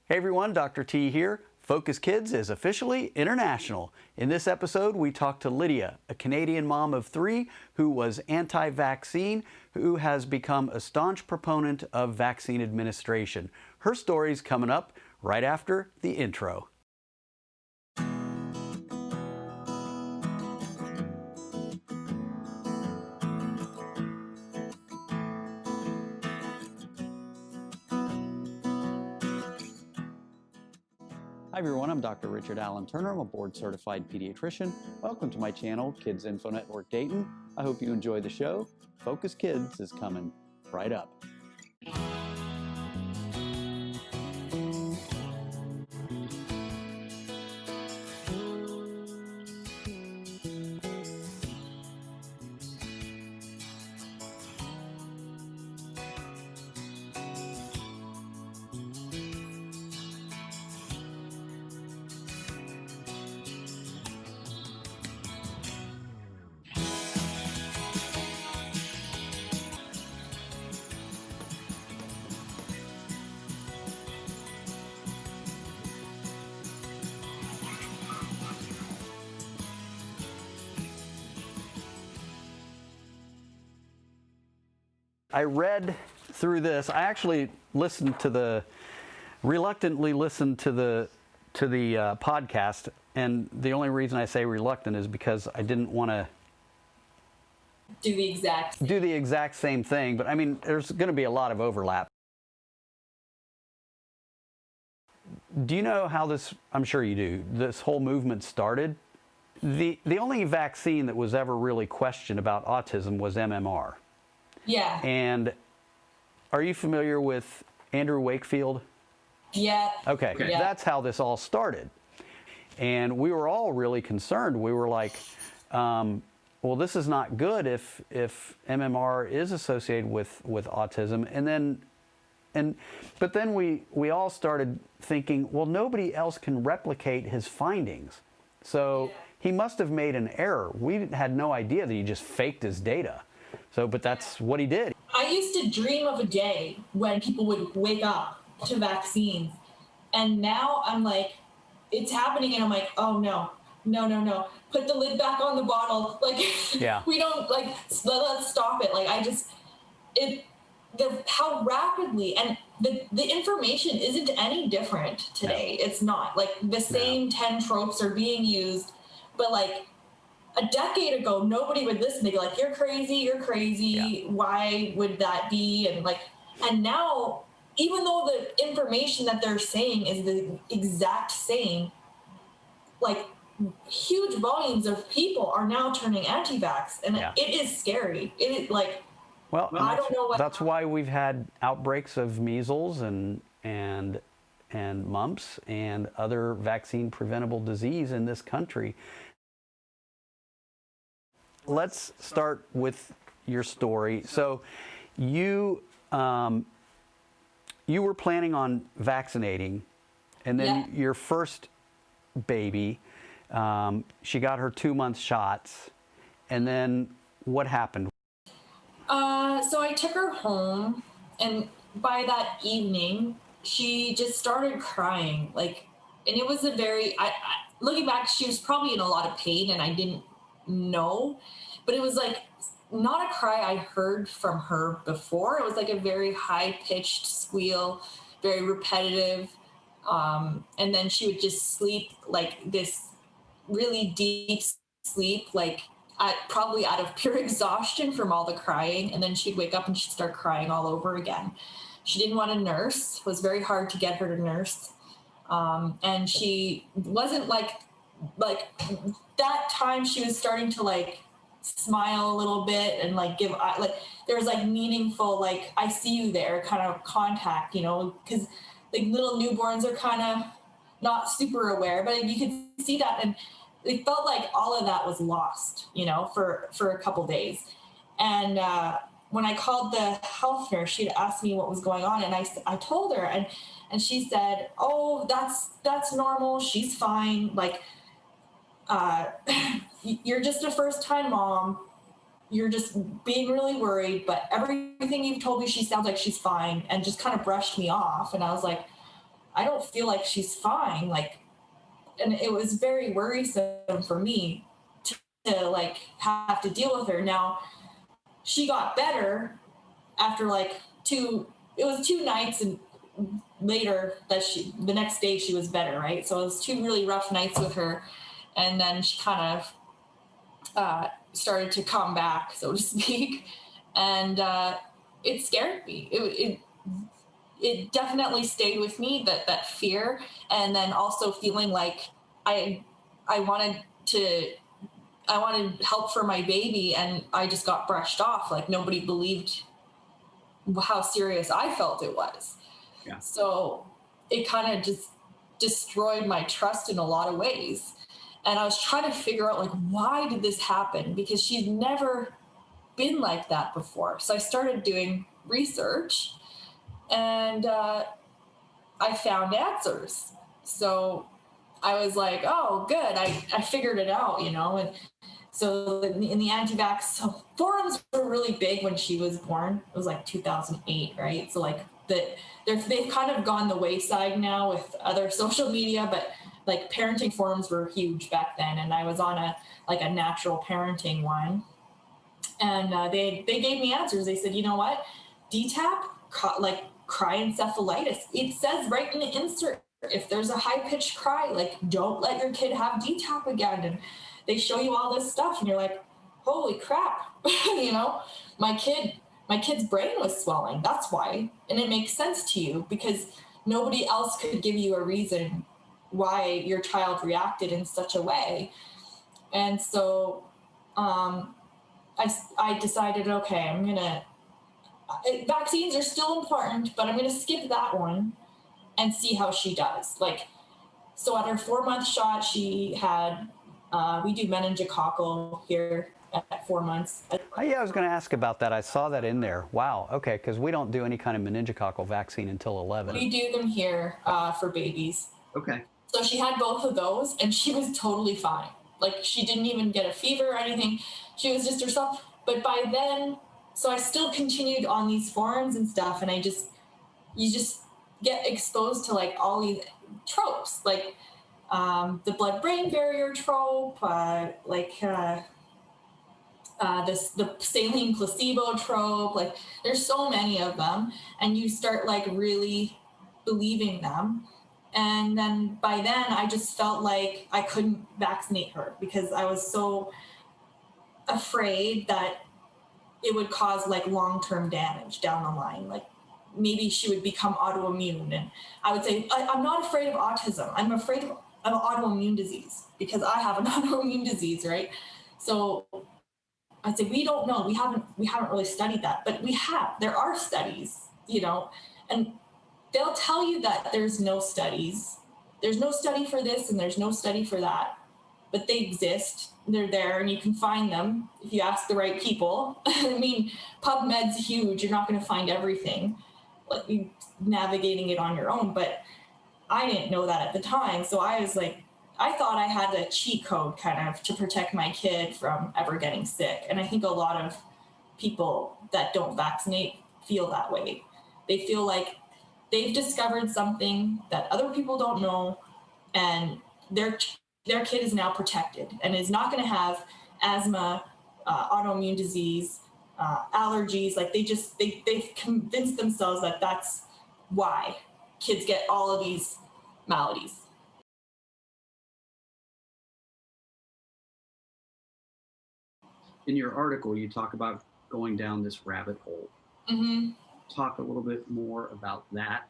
Hey everyone, Dr. T here. Focus Kids is officially international. In this episode, we talk to Lydia, a Canadian mom of 3 who was anti-vaccine, who has become a staunch proponent of vaccine administration. Her story's coming up right after the intro. Hi everyone, I'm Dr. Richard Allen Turner. I'm a board-certified pediatrician. Welcome to my channel, Kids Info Network Dayton. I hope you enjoy the show. Focus Kids is coming right up. I read through this. I actually reluctantly listened to the podcast, and the only reason I say reluctant is because I didn't want to do the exact same thing. But I mean, there's going to be a lot of overlap. Do you know how this? I'm sure you do. This whole movement started. The only vaccine that was ever really questioned about autism was MMR. Yeah. And are you familiar with Andrew Wakefield? Yeah. Okay. Yeah. That's how this all started. And we were all really concerned. We were like, well, this is not good if MMR is associated with autism. But then we all started thinking, well, nobody else can replicate his findings. So he must have made an error. We had no idea that he just faked his data. But that's what he did. I used to dream of a day when people would wake up to vaccines. And now I'm like, it's happening. And I'm like, oh, no. Put the lid back on the bottle. We don't, let's stop it. How rapidly, and the information isn't any different today. No. It's not. The same 10 tropes are being used, but a decade ago, nobody would listen. They'd be like, you're crazy. Yeah. Why would that be? And now, even though the information that they're saying is the exact same, huge volumes of people are now turning anti-vax. And it is scary. It is well, I don't know what. That's why we've had outbreaks of measles and mumps and other vaccine preventable disease in this country. Let's start with your story. So you were planning on vaccinating, and then your first baby, she got her 2-month shots, and then what happened? So I took her home, and by that evening, she just started crying. And it was looking back, she was probably in a lot of pain, and I didn't know, but it was not a cry I heard from her before. It was a very high-pitched squeal, very repetitive, and then she would just sleep this really deep sleep, probably out of pure exhaustion from all the crying, and then she'd wake up and she'd start crying all over again. She didn't want to nurse. It was very hard to get her to nurse, and she wasn't that time. She was starting to smile a little bit and give there was meaningful I see you there kind of contact, because little newborns are kind of not super aware, but you could see that, and it felt like all of that was lost, for a couple days. And when I called the health nurse, she'd asked me what was going on, and I told her, and she said, oh, that's normal, she's fine, you're just a first-time mom, you're just being really worried, but everything you've told me, she sounds like she's fine, and just kind of brushed me off. And I was like, I don't feel like she's fine. Like, and it was very worrisome for me to like have to deal with her. Now, she got better after like it was 2 nights, and later the next day she was better, right? So it was 2 really rough nights with her, and then she kind of started to come back, so to speak, and it scared me. It definitely stayed with me, that fear, and then also feeling like I wanted help for my baby, and I just got brushed off. Like, nobody believed how serious I felt it was. Yeah. So it kind of just destroyed my trust in a lot of ways. And I was trying to figure out, like, why did this happen? Because she'd never been like that before. So I started doing research, and I found answers. So I was like, oh, good. I figured it out, And so in the anti-vax forums were really big when she was born. It was like 2008, right? So like they've kind of gone the wayside now with other social media, but like parenting forums were huge back then. And I was on a natural parenting one, and they gave me answers. They said, you know what, DTaP, cryencephalitis. It says right in the insert, if there's a high-pitched cry, like, don't let your kid have DTaP again. And they show you all this stuff, and you're like, holy crap, my kid's brain was swelling. That's why. And it makes sense to you because nobody else could give you a reason why your child reacted in such a way. And so I decided, okay, vaccines are still important, but I'm going to skip that one and see how she does. Like, so at her 4-month shot, she had, we do meningococcal here at 4 months. Yeah, I was going to ask about that. I saw that in there. Wow. Okay, because we don't do any kind of meningococcal vaccine until 11. We do them here for babies. Okay. So she had both of those, and she was totally fine. Like, she didn't even get a fever or anything. She was just herself. But by then, so I still continued on these forums and stuff, and you just get exposed to like all these tropes, like the blood-brain barrier trope, the saline placebo trope. Like, there's so many of them, and you start like really believing them. And then by then, I just felt like I couldn't vaccinate her because I was so afraid that it would cause like long-term damage down the line. Like, maybe she would become autoimmune. And I would say, I'm not afraid of autism. I'm afraid of an autoimmune disease because I have an autoimmune disease, right? So I'd say, we don't know. We haven't really studied that, but there are studies, and they'll tell you that there's no studies. There's no study for this and there's no study for that, but they exist. They're there, and you can find them if you ask the right people. I mean, PubMed's huge. You're not going to find everything, like you navigating it on your own. But I didn't know that at the time. So I was like, I thought I had a cheat code kind of to protect my kid from ever getting sick. And I think a lot of people that don't vaccinate feel that way. They feel like they've discovered something that other people don't know, and their kid is now protected and is not going to have asthma, autoimmune disease, allergies. Like, they've convinced themselves that that's why kids get all of these maladies. In your article, you talk about going down this rabbit hole. Mm-hmm. Talk a little bit more about that.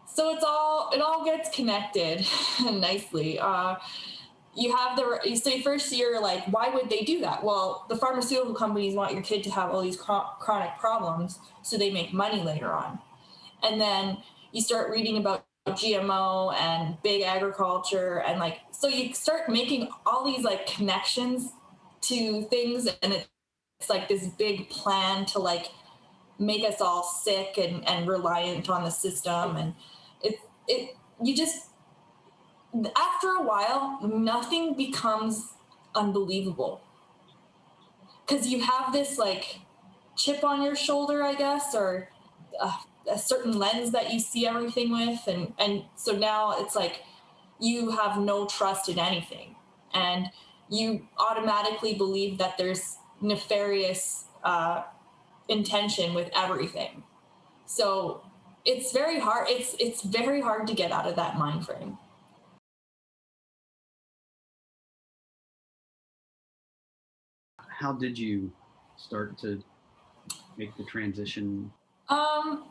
So it all gets connected nicely. You have first you're like, why would they do that? Well, the pharmaceutical companies want your kid to have all these chronic problems so they make money later on. And then you start reading about GMO and big agriculture, and so you start making all these like connections to things, and it's like this big plan to like make us all sick and reliant on the system. And you just, after a while, nothing becomes unbelievable because you have this like chip on your shoulder, I guess, or a certain lens that you see everything with. And so now it's like you have no trust in anything. And you automatically believe that there's nefarious intention with everything. So it's very hard. It's very hard to get out of that mind frame. How did you start to make the transition? Um,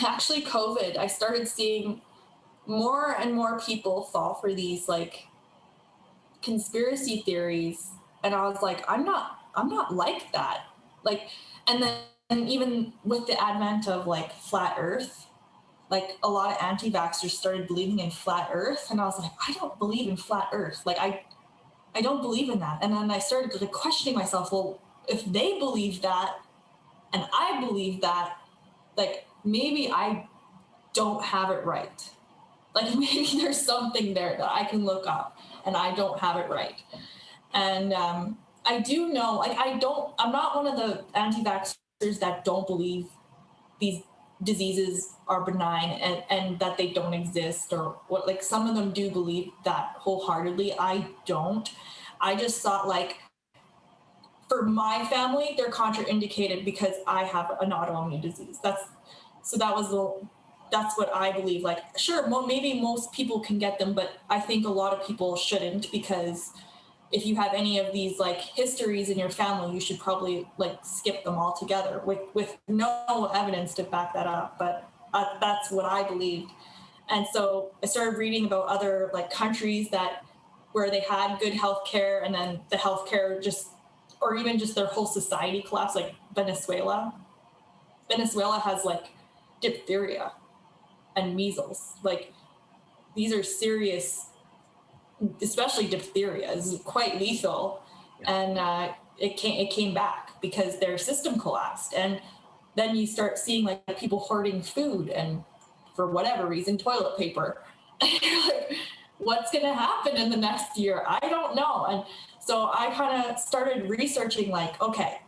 Actually, COVID, I started seeing more and more people fall for these like conspiracy theories, and I was like, I'm not like that. Like, and then and even with the advent of like flat Earth, like a lot of anti-vaxxers started believing in flat Earth, and I was like, I don't believe in flat Earth. Like, I don't believe in that. And then I started like questioning myself. Well, if they believe that, and I believe that, like maybe I don't have it right. Like maybe there's something there that I can look up and I don't have it right. And I do know, like I'm not one of the anti-vaxxers that don't believe these diseases are benign and that they don't exist or what. Like some of them do believe that wholeheartedly. I don't. I just thought like for my family, they're contraindicated because I have an autoimmune disease. That's what I believe. Like, sure, maybe most people can get them, but I think a lot of people shouldn't, because if you have any of these like histories in your family, you should probably like skip them altogether with no evidence to back that up. But that's what I believed. And so I started reading about other like countries where they had good healthcare, and then the healthcare just, or even just their whole society collapsed, like Venezuela. Venezuela has like diphtheria and measles. Like these are serious, especially diphtheria is quite lethal. And it came back because their system collapsed. And then you start seeing like people hoarding food and for whatever reason, toilet paper. And you're like, what's going to happen in the next year? I don't know. And so I kind of started researching like, okay,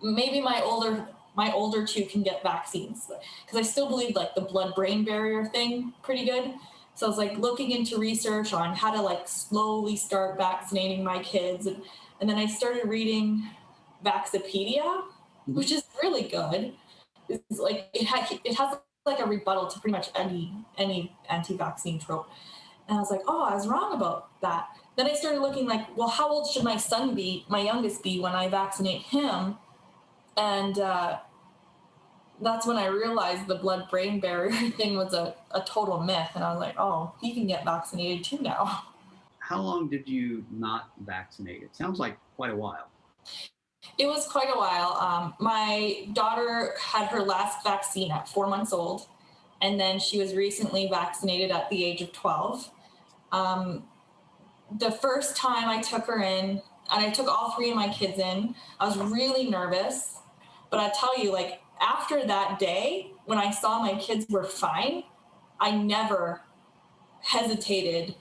maybe my older two can get vaccines, because I still believe like the blood-brain barrier thing pretty good. So I was like looking into research on how to like slowly start vaccinating my kids. And then I started reading Vaxopedia, which is really good. It's like it has like a rebuttal to pretty much any anti-vaccine trope. And I was like, oh, I was wrong about that. Then I started looking like, well, how old should my son be, my youngest be, when I vaccinate him? And that's when I realized the blood-brain barrier thing was a total myth. And I was like, oh, he can get vaccinated too now. How long did you not vaccinate? It sounds like quite a while. It was quite a while. My daughter had her last vaccine at 4 months old, and then she was recently vaccinated at the age of 12. The first time I took her in, and I took all three of my kids in, I was really nervous. But I tell you, like, after that day, when I saw my kids were fine, I never hesitated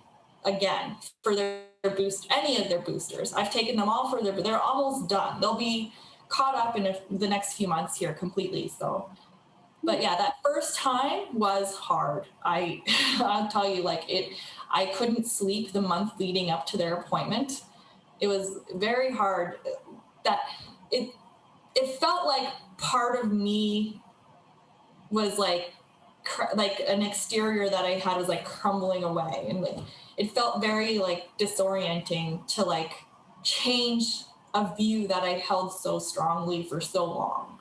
again for any of their boosters. I've taken them all for they're almost done. They'll be caught up in the next few months here completely. So, but yeah, that first time was hard. I'll tell you, like I couldn't sleep the month leading up to their appointment. It was very hard. That it felt like part of me was like an exterior that I had was like crumbling away, and like it felt very like disorienting to like change a view that I held so strongly for so long.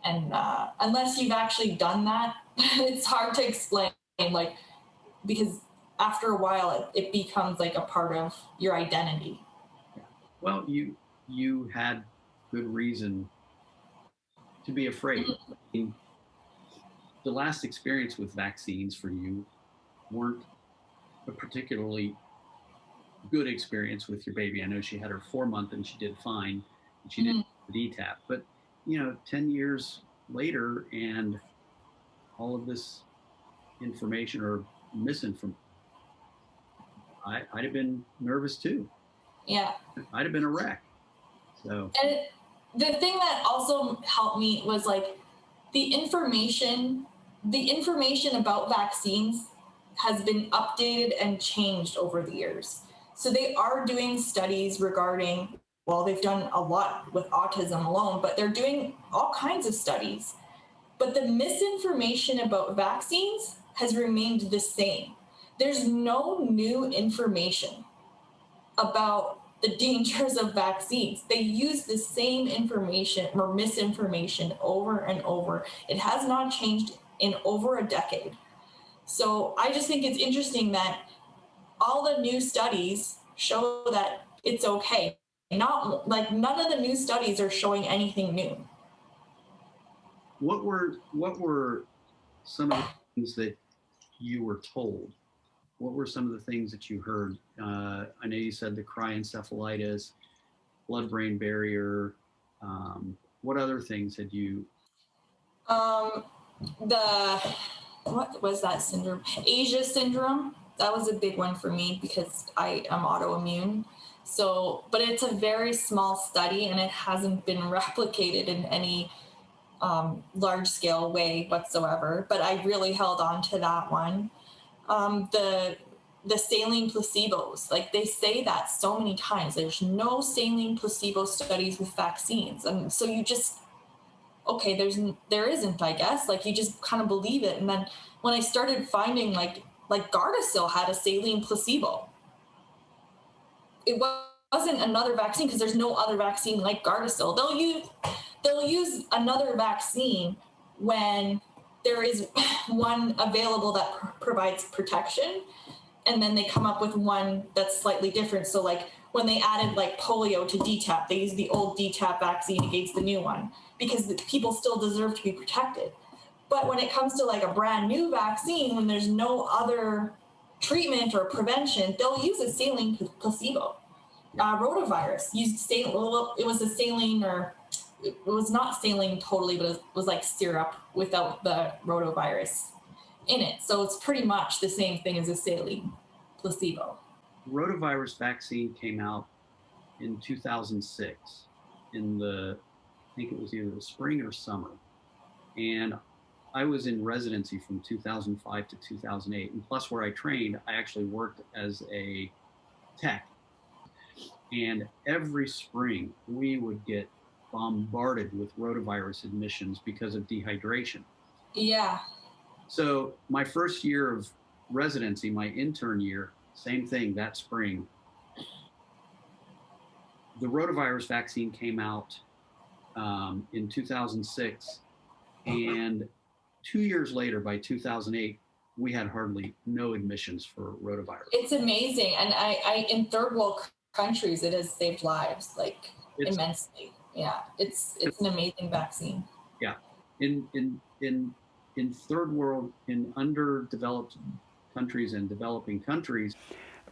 And unless you've actually done that, it's hard to explain, like, because after a while it becomes like a part of your identity. Well, you had good reason to be afraid. I mean, the last experience with vaccines for you weren't a particularly good experience with your baby. I know she had her 4 month and she did fine, and she didn't have the DTaP. But 10 years later, and all of this information or misinformation, I'd have been nervous too. Yeah. I'd have been a wreck. So. And the thing that also helped me was like the information the information about vaccines has been updated and changed over the years. So they are doing studies regarding, well, they've done a lot with autism alone, but they're doing all kinds of studies. But the misinformation about vaccines has remained the same. There's no new information about the dangers of vaccines. They use the same information or misinformation over and over. It has not changed in over a decade. So I just think it's interesting that all the new studies show that it's okay. Not like none of the new studies are showing anything new. What were some of the things that you were told? What were some of the things that you heard? I know you said the cryoencephalitis, blood-brain barrier. What other things had you? What was that syndrome? Asia syndrome. That was a big one for me because I am autoimmune. So, but it's a very small study and it hasn't been replicated in any large-scale way whatsoever. But I really held on to that one. The saline placebos, like they say that so many times. There's no saline placebo studies with vaccines, and so you just okay, there isn't, I guess. Like you just kind of believe it, and then when I started finding like Gardasil had a saline placebo, it wasn't another vaccine because there's no other vaccine like Gardasil. They'll use another vaccine when there is one available that provides protection, and then they come up with one that's slightly different. So like when they added like polio to DTaP, they used the old DTaP vaccine against the new one because the people still deserve to be protected. But when it comes to like a brand new vaccine, when there's no other treatment or prevention, they'll use a saline placebo. Rotavirus used saline. Well, it was a saline, or it was not saline totally, but it was like syrup without the rotavirus in it. So it's pretty much the same thing as a saline placebo. Rotavirus vaccine came out in 2006 I think it was either the spring or summer. And I was in residency from 2005 to 2008. And plus where I trained, I actually worked as a tech. And every spring we would get bombarded with rotavirus admissions because of dehydration. Yeah. So my first year of residency, my intern year, same thing that spring. The rotavirus vaccine came out in 2006, and 2 years later, by 2008, we had hardly no admissions for rotavirus. It's amazing, and I in third world countries, it has saved lives like immensely. Yeah, it's an amazing vaccine. Yeah, in third world, in underdeveloped countries and developing countries,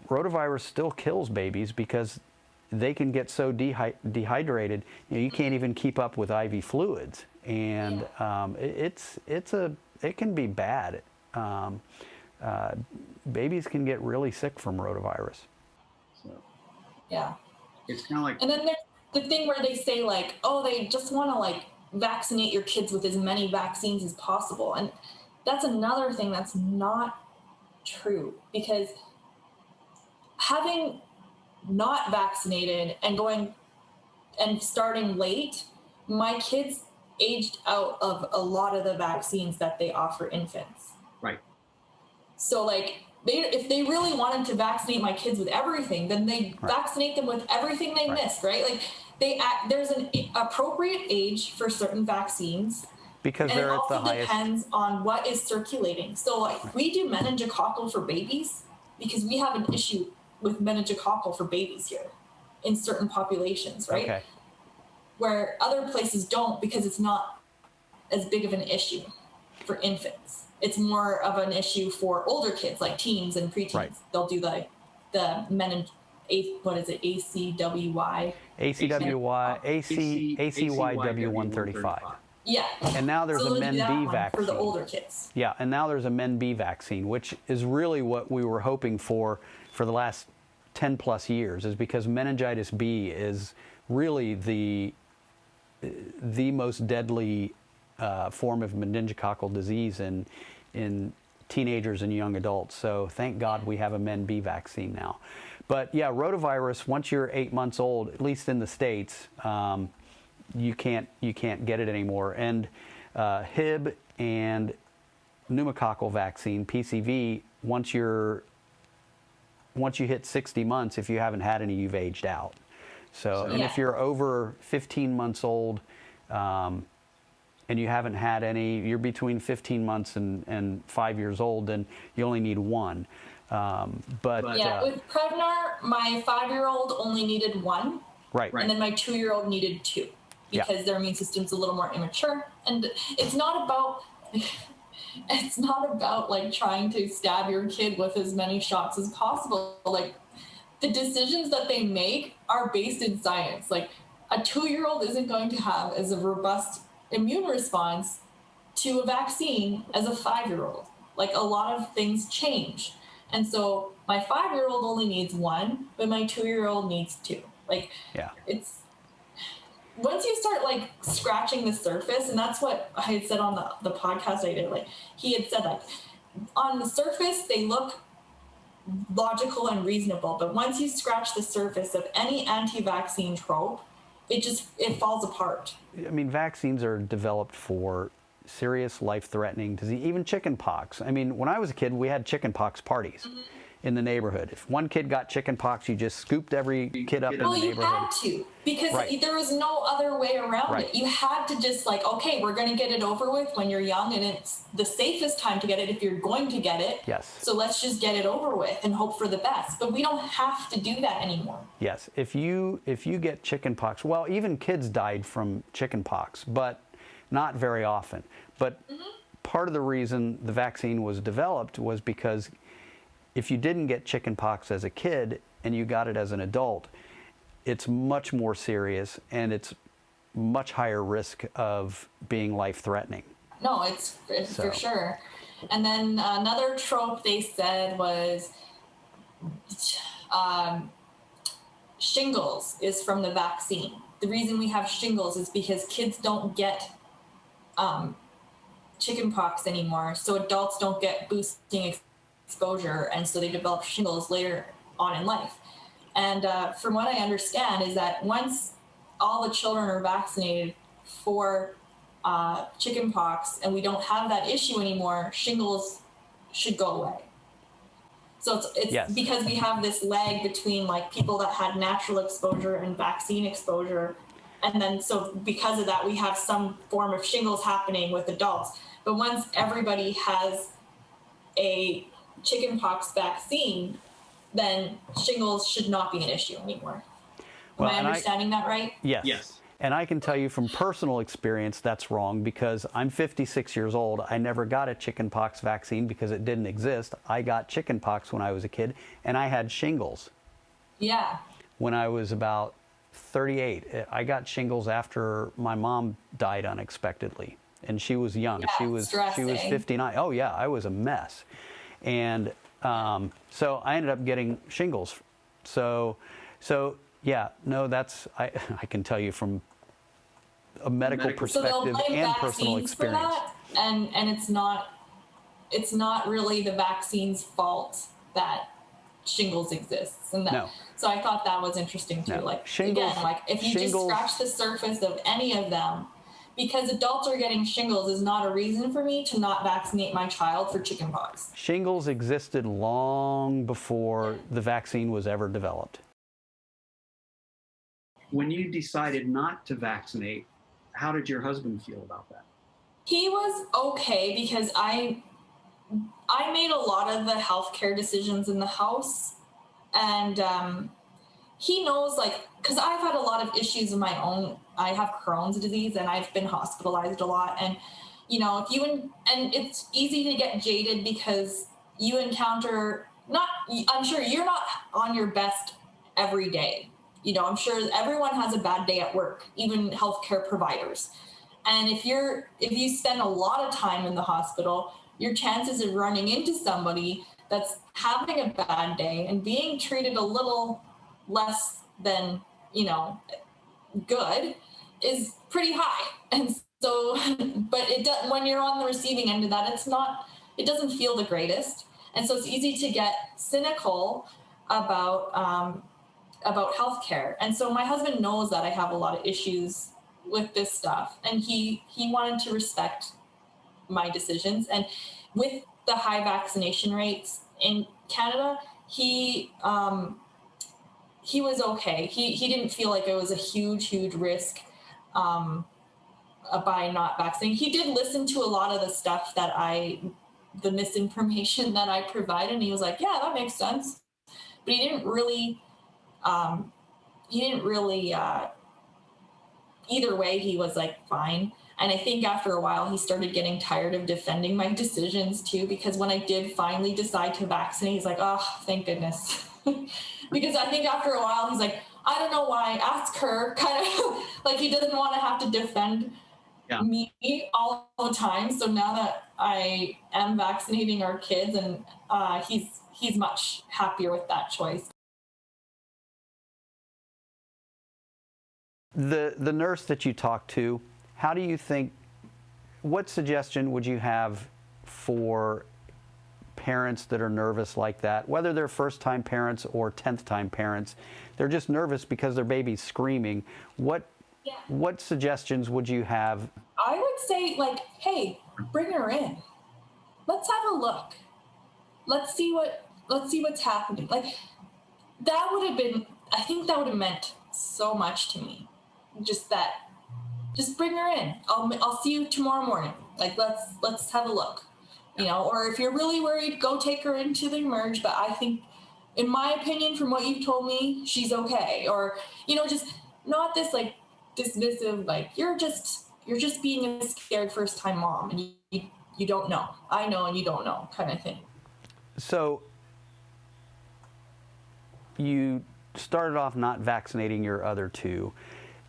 rotavirus still kills babies because they can get so dehydrated, you can't even keep up with IV fluids, and it can be bad. Babies can get really sick from rotavirus. So yeah, it's kind of like. And then there's the thing where they say like, oh, they just want to like vaccinate your kids with as many vaccines as possible, and that's another thing that's not true, because having not vaccinated and going and starting late, my kids aged out of a lot of the vaccines that they offer infants. Right. So like if they really wanted to vaccinate my kids with everything, then they vaccinate them with everything they missed, right? Like there's an appropriate age for certain vaccines. Because they're at the highest. And it also depends on what is circulating. So like we do meningococcal for babies because we have an issue with meningococcal for babies here in certain populations, right? Okay. Where other places don't, because it's not as big of an issue for infants. It's more of an issue for older kids, like teens and preteens. Right. They'll do the what is it, ACWY? ACYW135. Yeah. And now there's a Men B vaccine. For the older kids. Yeah, and now there's a Men B vaccine, which is really what we were hoping for the last 10 plus years, is because meningitis B is really the most deadly form of meningococcal disease in teenagers and young adults. So thank God we have a Men-B vaccine now. But yeah, rotavirus, once you're 8 months old, at least in the States, you can't get it anymore. And Hib and pneumococcal vaccine, PCV, once you hit 60 months, if you haven't had any, you've aged out. So, and if you're over 15 months old, and you haven't had any, you're between 15 months and 5 years old, then you only need one. But yeah, with Prevnar, my 5-year-old only needed one. Right. And then my 2-year-old needed two because their immune system's a little more immature. And it's not about like trying to stab your kid with as many shots as possible. Like, the decisions that they make are based in science. Like, a 2-year-old isn't going to have as a robust immune response to a vaccine as a 5-year-old. Like, a lot of things change. And so my 5-year-old only needs one, but my 2-year-old needs two. Like, it's, once you start like scratching the surface, and that's what I had said on the podcast I did, like, he had said, like, on the surface, they look logical and reasonable, but once you scratch the surface of any anti-vaccine trope, it falls apart. I mean, vaccines are developed for serious life-threatening disease, even chicken pox. I mean, when I was a kid, we had chicken pox parties in the neighborhood. If one kid got chicken pox, you just scooped every kid up in the neighborhood. Well, you had to, because there was no other way around it. You had to just, like, okay, we're going to get it over with when you're young, and it's the safest time to get it if you're going to get it. Yes. So let's just get it over with and hope for the best. But we don't have to do that anymore. Yes. If you get chicken pox, well, even kids died from chicken pox, but not very often. But part of the reason the vaccine was developed was because if you didn't get chicken pox as a kid and you got it as an adult, it's much more serious and it's much higher risk of being life-threatening. No, it's for sure. And then another trope they said was shingles is from the vaccine. The reason we have shingles is because kids don't get chicken pox anymore, so adults don't get boosting exposure, and so they develop shingles later on in life. And from what I understand is that once all the children are vaccinated for chicken pox and we don't have that issue anymore, shingles should go away. So it's because we have this lag between, like, people that had natural exposure and vaccine exposure. And then, so because of that, we have some form of shingles happening with adults. But once everybody has a chickenpox vaccine, then shingles should not be an issue anymore. Am I understanding that right? Yes. And I can tell you from personal experience that's wrong, because I'm 56 years old. I never got a chickenpox vaccine because it didn't exist. I got chickenpox when I was a kid, and I had shingles. Yeah. When I was about 38, I got shingles after my mom died unexpectedly, and she was young. Yeah, she was 59. Oh yeah, I was a mess, and so I ended up getting shingles. So yeah, no, that's I can tell you from a medical perspective and personal experience. For that, and it's not really the vaccine's fault that shingles exists, and that. No. So I thought that was interesting too. No. Like, shingles, again, like, if you just scratch the surface of any of them, because adults are getting shingles is not a reason for me to not vaccinate my child for chickenpox. Shingles existed long before the vaccine was ever developed. When you decided not to vaccinate, how did your husband feel about that? He was okay, because I made a lot of the healthcare decisions in the house, and he knows, like, because I've had a lot of issues of my own. I have Crohn's disease, and I've been hospitalized a lot, and if you and it's easy to get jaded because you encounter I'm sure you're not on your best every day. I'm sure everyone has a bad day at work, even healthcare providers. And if you spend a lot of time in the hospital, your chances of running into somebody that's having a bad day and being treated a little less than, good is pretty high. And So, but it does, when you're on the receiving end of that, it doesn't feel the greatest. And so it's easy to get cynical about healthcare. And so my husband knows that I have a lot of issues with this stuff, and he wanted to respect my decisions. And with the high vaccination rates in Canada, he was okay. He didn't feel like it was a huge risk by not vaccinating. He did listen to a lot of the stuff the misinformation that I provided, and he was like, yeah, that makes sense. But he didn't really, either way, he was like, fine. And I think after a while, he started getting tired of defending my decisions too, because when I did finally decide to vaccinate, he's like, oh, thank goodness. Because I think after a while, he's like, I don't know why, ask her, kind of like he doesn't want to have to defend me all the time. So now that I am vaccinating our kids, and he's much happier with that choice. The nurse that you talked to, how do you think, what suggestion would you have for parents that are nervous like that, whether they're first-time parents or 10th-time parents? They're just nervous because their baby's screaming. What suggestions would you have? I would say, like, hey, bring her in. Let's have a look. Let's see what's happening. Like, that would have been, I think that would have meant so much to me. Just bring her in. I'll see you tomorrow morning. Like, let's have a look. Or if you're really worried, go take her into the emerge. But I think, in my opinion, from what you've told me, she's okay. Or, just not this like dismissive, like you're just being a scared first time mom, and you don't know. I know, and you don't know, kind of thing. So you started off not vaccinating your other two.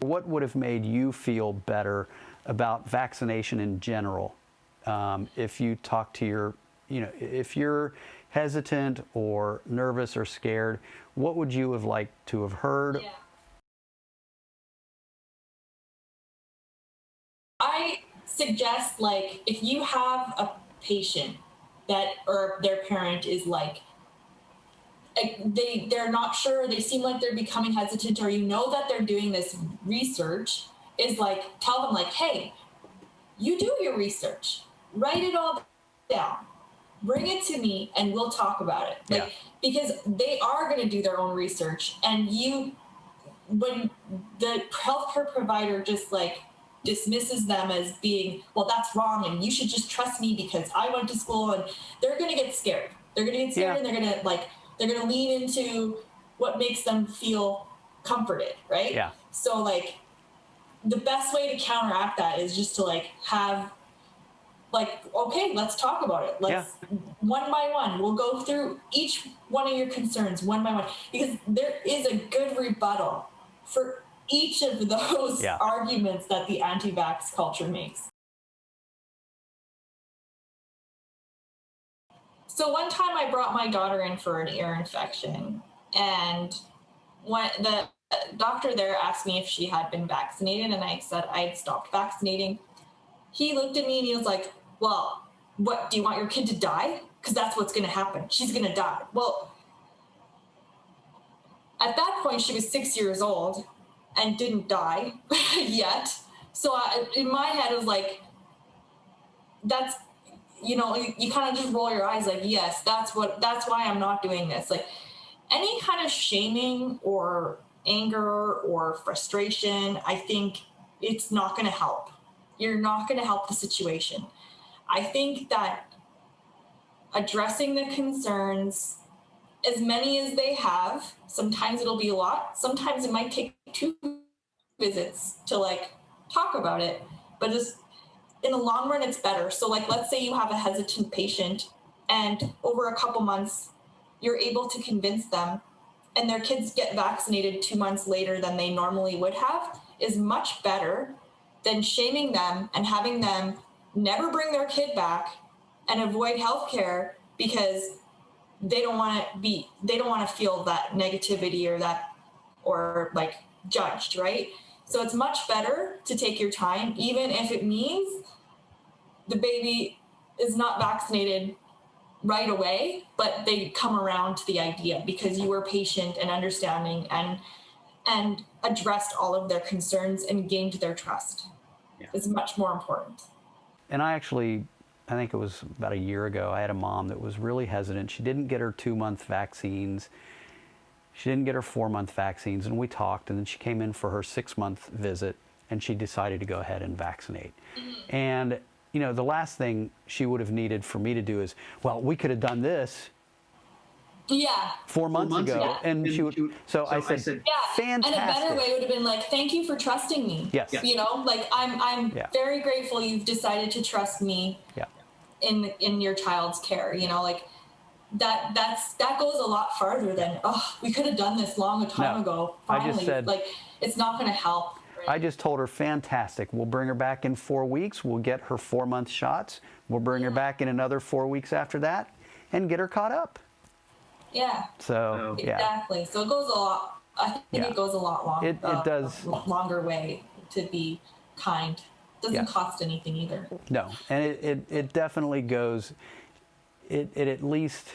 What would have made you feel better about vaccination in general? If you talk to your, if you're hesitant or nervous or scared, what would you have liked to have heard? Yeah. I suggest, like, if you have a patient or their parent is like they're not sure, they seem like they're becoming hesitant, or that they're doing this research, is like, tell them, like, hey, you do your research, write it all down, bring it to me, and we'll talk about it. Like, because they are going to do their own research, and when the healthcare provider just like dismisses them as being, well, that's wrong, and you should just trust me because I went to school, and they're going to get scared. They're going to get scared, and they're going to lean into what makes them feel comforted, right? Yeah. So, like, the best way to counteract that is just to, like, have, like, okay, let's talk about it. Let's one by one, we'll go through each one of your concerns one by one, because there is a good rebuttal for each of those arguments that the anti-vax culture makes. So one time I brought my daughter in for an ear infection, and when the doctor there asked me if she had been vaccinated, and I said I had stopped vaccinating. He looked at me and he was like, well, what, do you want your kid to die? Because that's what's going to happen. She's going to die. Well, at that point, she was 6 years old and didn't die yet. So in my head, it was like, that's, you kind of just roll your eyes like, yes, that's why I'm not doing this. Like, any kind of shaming or anger or frustration, I think it's not going to help. You're not going to help the situation. I think that addressing the concerns, as many as they have, sometimes it'll be a lot. Sometimes it might take 2 visits to, like, talk about it, but just in the long run, it's better. So, like, let's say you have a hesitant patient, and over a couple months, you're able to convince them, and their kids get vaccinated 2 months later than they normally would have, is much better than shaming them and having them never bring their kid back and avoid healthcare because they don't want to feel that negativity or like judged, right? So it's much better to take your time, even if it means the baby is not vaccinated right away, but they come around to the idea because you were patient and understanding and addressed all of their concerns and gained their trust. Yeah. It's much more important. And I think it was about a year ago, I had a mom that was really hesitant. She didn't get her 2-month vaccines. She didn't get her 4-month vaccines, and we talked, and then she came in for her 6-month visit, and she decided to go ahead and vaccinate. Mm-hmm. And, you know, the last thing she would have needed for me to do is, well, we could have done this 4 months ago. Yeah. And she would, so I said, yeah, fantastic. And a better way would have been like, thank you for trusting me. Yes. You know, like I'm very grateful you've decided to trust me in your child's care, you know, like that goes a lot farther than, oh, we could have done this long time ago. Finally, I just said, like, it's not going to help. Right? I just told her, fantastic. We'll bring her back in 4 weeks. We'll get her 4-month shots. We'll bring her back in another 4 weeks after that and get her caught up. Yeah. So, exactly. So it goes a lot. I think it goes a lot longer. It does. Longer way to be kind. Doesn't cost anything either. No, and it definitely goes. It at least,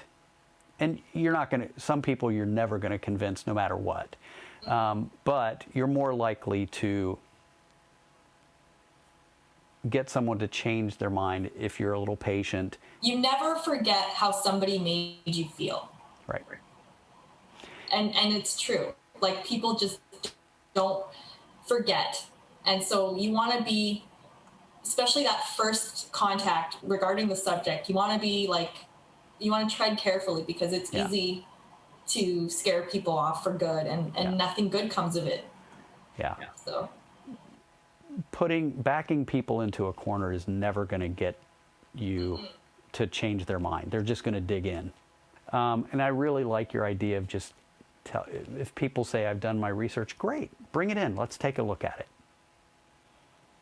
and you're not going to. Some people you're never going to convince, no matter what. But you're more likely to get someone to change their mind if you're a little patient. You never forget how somebody made you feel. Right. And it's true. Like, people just don't forget. And so you want to be, especially that first contact regarding the subject, you want to be like, you want to tread carefully because it's easy to scare people off for good and nothing good comes of it. Yeah. So backing people into a corner is never going to get you to change their mind. They're just going to dig in. And I really like your idea of just if people say, I've done my research, great, bring it in. Let's take a look at it.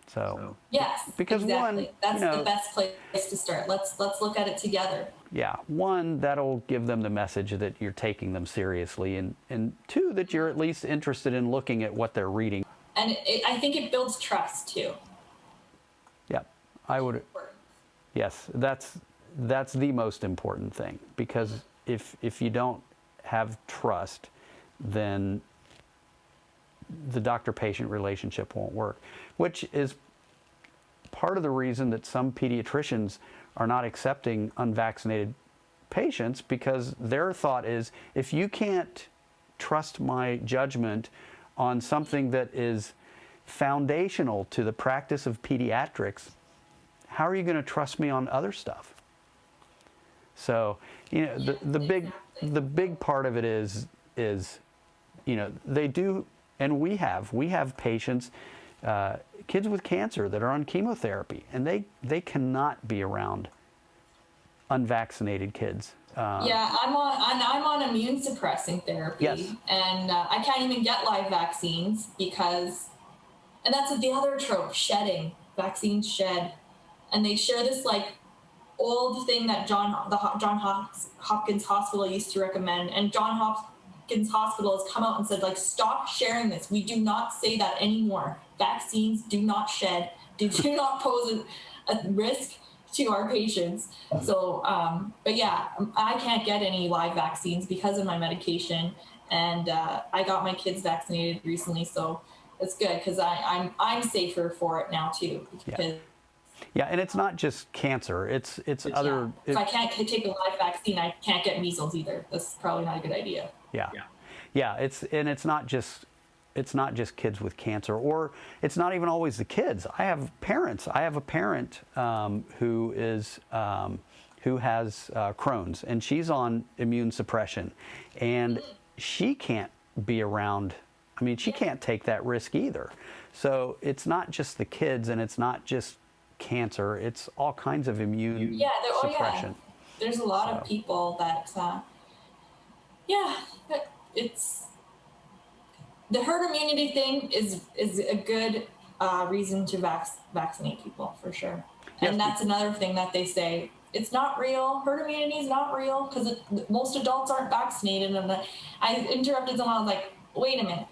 So yes, because exactly. one, that's the best place to start. Let's look at it together. Yeah, one, that'll give them the message that you're taking them seriously, and two, that you're at least interested in looking at what they're reading. And I think it builds trust too. Yeah, I would. Yes, that's the most important thing, because if you don't have trust, then the doctor-patient relationship won't work, which is part of the reason that some pediatricians are not accepting unvaccinated patients, because their thought is, if you can't trust my judgment on something that is foundational to the practice of pediatrics, how are you going to trust me on other stuff? So, you know, the big part of it is, you know, they do, and we have patients, kids with cancer that are on chemotherapy, and they cannot be around unvaccinated kids. I'm on immune suppressing therapy, and I can't even get live vaccines because, and that's the other trope, shedding. Vaccines shed, and they share this like old thing that John Hopkins Hospital used to recommend, and John Hopkins Hospital has come out and said, like, stop sharing this. We do not say that anymore. Vaccines do not shed. They do not pose a risk to our patients. So, but yeah, I can't get any live vaccines because of my medication, and I got my kids vaccinated recently, so it's good because I'm safer for it now too. Because yeah, and it's not just cancer. It's other. If I can't take a live vaccine, I can't get measles either. That's probably not a good idea. Yeah. It's not just kids with cancer, or it's not even always the kids. I have parents. I have a parent who has Crohn's, and she's on immune suppression, and she can't be around. I mean, she can't take that risk either. So it's not just the kids, and it's not just cancer. It's all kinds of immune suppression. There's a lot of people that, it's the herd immunity thing is a good reason to vaccinate people for sure. And that's another thing that they say. It's not real. Herd immunity is not real because most adults aren't vaccinated. And I interrupted someone. I was like, wait a minute.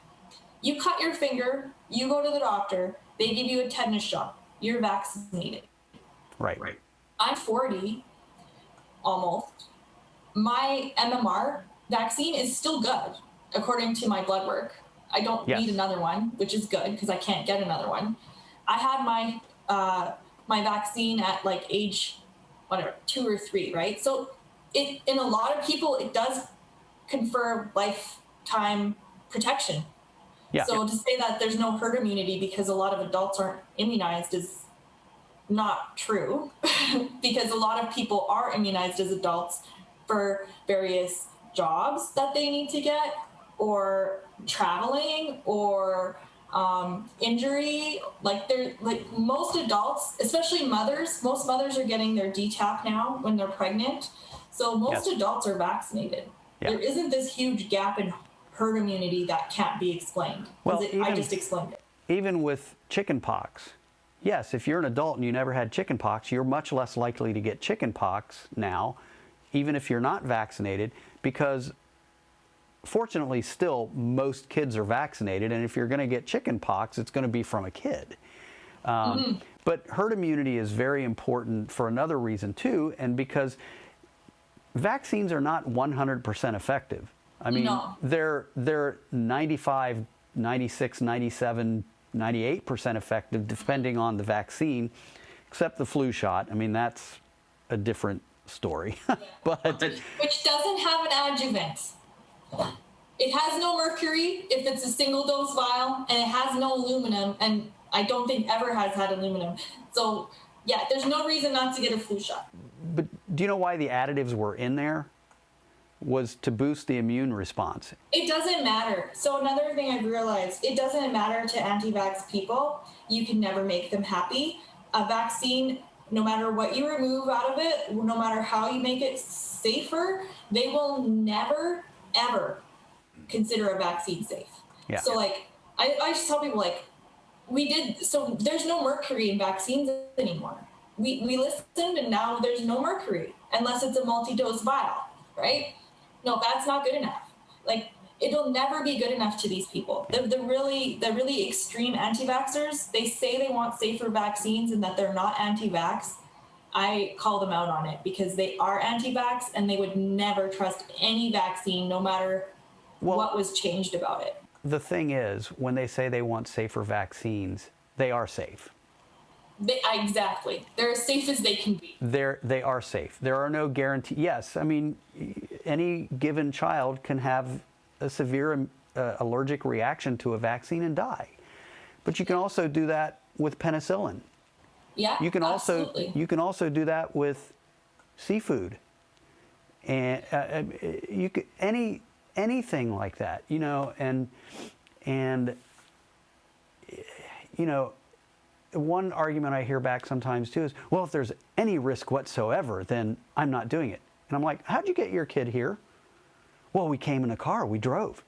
You cut your finger You go to the doctor, they give you a tetanus shot, you're vaccinated. Right. Right. I'm 40, almost. My MMR vaccine is still good, according to my blood work. I don't Yes. need another one, which is good because I can't get another one. I had my my vaccine at like age, whatever, 2 or 3, right? So it, in a lot of people, it does confer lifetime protection. Yeah. So to say that there's no herd immunity because a lot of adults aren't immunized is not true because a lot of people are immunized as adults for various jobs that they need to get, or traveling, or injury. Like they're like most adults, especially mothers. Most mothers are getting their DTaP now when they're pregnant. So most Yes. adults are vaccinated. Yeah. There isn't this huge gap in herd immunity that can't be explained. Well, I just explained it. Even with chicken pox, yes, if you're an adult and you never had chicken pox, you're much less likely to get chicken pox now, even if you're not vaccinated, because fortunately still most kids are vaccinated, and if you're going to get chicken pox, it's going to be from a kid. But herd immunity is very important for another reason too, and because vaccines are not 100% effective. I mean, No. they're 95, 96, 97, 98% effective depending on the vaccine, except the flu shot. I mean, that's a different story. But Which doesn't have an adjuvant. It has no mercury if it's a single dose vial, and it has no aluminum, and I don't think ever has had aluminum. So yeah, there's no reason not to get a flu shot. But do you know why the additives were in there? Was to boost the immune response. It doesn't matter. So another thing I've realized, it doesn't matter to anti-vax people. You can never make them happy. A vaccine, no matter what you remove out of it, no matter how you make it safer, they will never, ever consider a vaccine safe. Yeah. So like, I just tell people like, so there's no mercury in vaccines anymore. We listened, and now there's no mercury unless it's a multi-dose vial, right? No, that's not good enough. Like, it'll never be good enough to these people. The really extreme anti-vaxxers, they say they want safer vaccines and that they're not anti-vax. I call them out on it because they are anti-vax, and they would never trust any vaccine, no matter what was changed about it. The thing is, when they say they want safer vaccines, they are safe. Exactly. They're as safe as they can be. They are safe. There are no guarantees. Yes, I mean, any given child can have a severe allergic reaction to a vaccine and die. But you can also do that with penicillin. Yeah, You can absolutely. also do that with seafood, and you could anything like that, you know, and you know. One argument I hear back sometimes too is, well, if there's any risk whatsoever, then I'm not doing it. And I'm like, how'd you get your kid here? Well, we came in a car, we drove.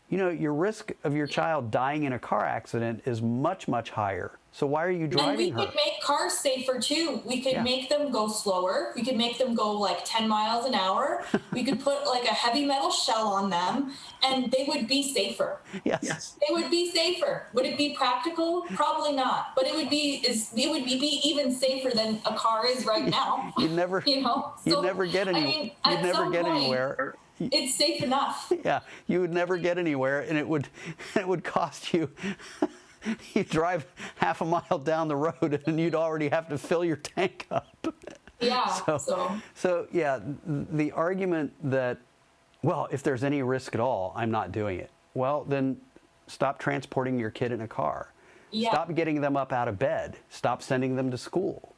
You know, your risk of your child dying in a car accident is much, much higher. So why are you driving her? And we could make cars safer too. We could make them go slower. We could make them go like 10 miles an hour. We could put like a heavy metal shell on them, and they would be safer. Yes. They would be safer. Would it be practical? Probably not. But it would be even safer than a car is right now. You'd never, you know, you'd never get I mean, you'd never get point, anywhere. It's safe enough. Yeah, you would never get anywhere, and it would cost you. You drive half a mile down the road, and you'd already have to fill your tank up. Yeah. So yeah, the argument that, well, if there's any risk at all, I'm not doing it. Well, then stop transporting your kid in a car. Yeah. Stop getting them up out of bed. Stop sending them to school.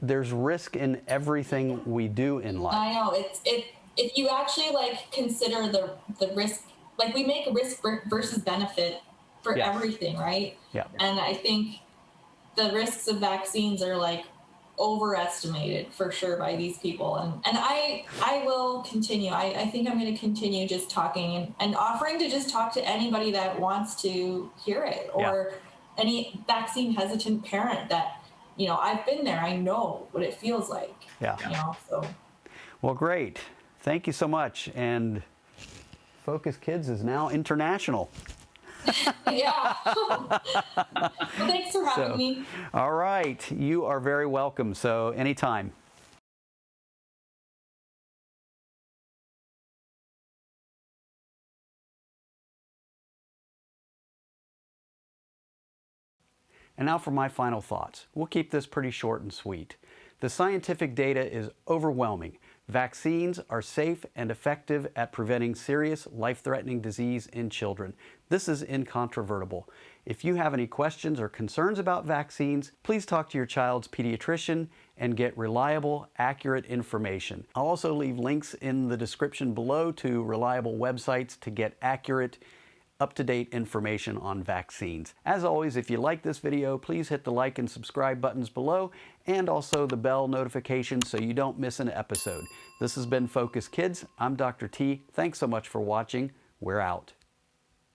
There's risk in everything we do in life. I know. If you actually like consider the risk, like we make risk versus benefit for everything, right? Yeah. And I think the risks of vaccines are like overestimated for sure by these people. And I will continue. I think I'm going to continue just talking and offering to just talk to anybody that wants to hear it, or any vaccine hesitant parent that, you know, I've been there. I know what it feels like. Yeah. You know, so. Well, great. Thank you so much. And Focus Kids is now international. Yeah. Well, thanks for having me. All right. You are very welcome. So anytime. And now for my final thoughts. We'll keep this pretty short and sweet. The scientific data is overwhelming. Vaccines are safe and effective at preventing serious, life-threatening disease in children. This is incontrovertible. If you have any questions or concerns about vaccines, please talk to your child's pediatrician and get reliable, accurate information. I'll also leave links in the description below to reliable websites to get accurate, up-to-date information on vaccines. As always, if you like this video, please hit the like and subscribe buttons below and also the bell notification so you don't miss an episode. This has been Focus Kids. I'm Dr. T. Thanks so much for watching. We're out.